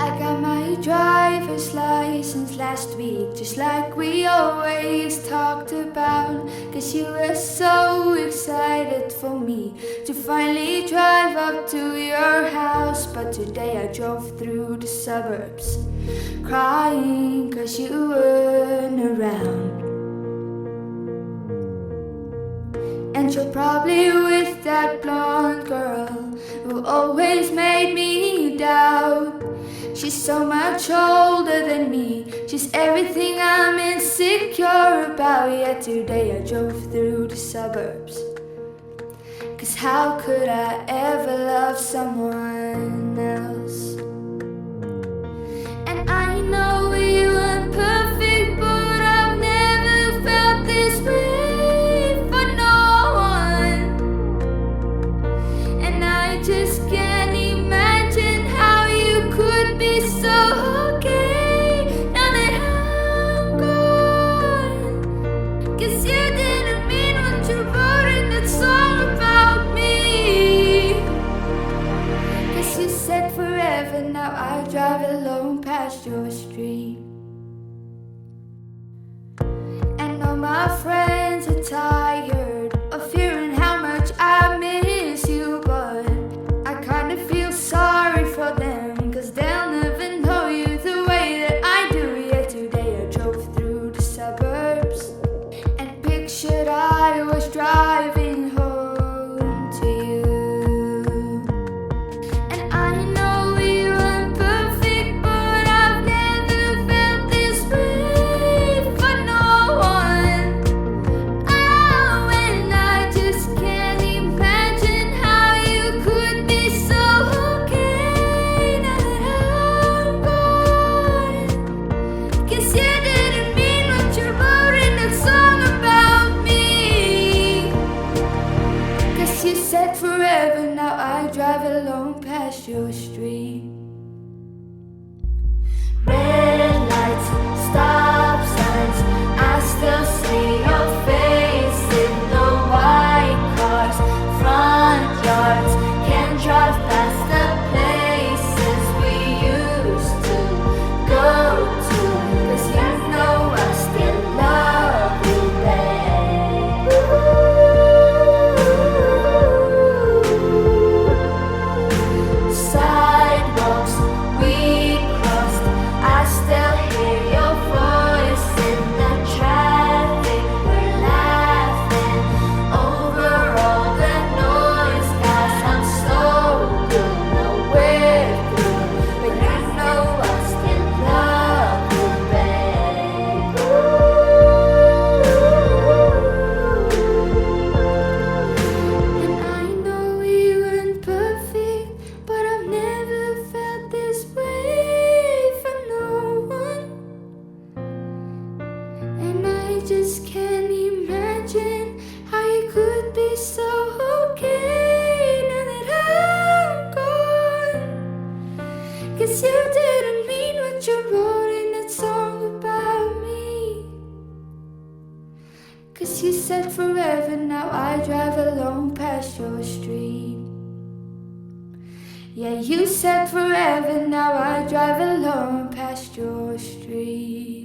I got my driver's license last week, just like we always talked about. Cause you were so excited for me to finally drive up to your house. But today I drove through the suburbs, crying cause you weren't around. And you're probably with that blonde girl who always made me doubt. She's so much older than me, she's everything I'm insecure about. Yet today I drove through the suburbs, cause how could I ever love someone else? And I know we weren't perfect, but I've never felt this way for no one. And I just can't imagine how you could be so okay now that I'm gone. Cause you didn't mean what you wrote in that song about me. Cause you said forever, now I drive alone past your street. And all my friends are tired of hearing how much I miss you, but I kinda feel sorry for them, cause they'll never know you the way that I do. Yet today I drove through the suburbs and pictured I was driving home to you. And I know we weren't perfect, but I've never felt this way for no one. Oh, and I just can't imagine how you could be so okay now that I'm gone. Cause you didn't mean what you wrote in that song about me. Cause you said forever, now I drive alone past your street. Red lights, stop signs, I still see your face in the white cars, front yards, can't drive past the places we used to go to. Cause you know I still love you, babe. Sidewalks we crossed, I still hear your voice in the traffic. We're laughing over all the noise, cause I'm so good, now we're through. But you know I still love you, babe. And I know we weren't perfect, but I've never felt this way for no one. And I just can't imagine how you could be so okay now that I'm gone. Cause you didn't mean what you wrote in that song about me. Cause you said forever, now I drive alone past your street. Yeah, you said forever, now I drive alone past your street.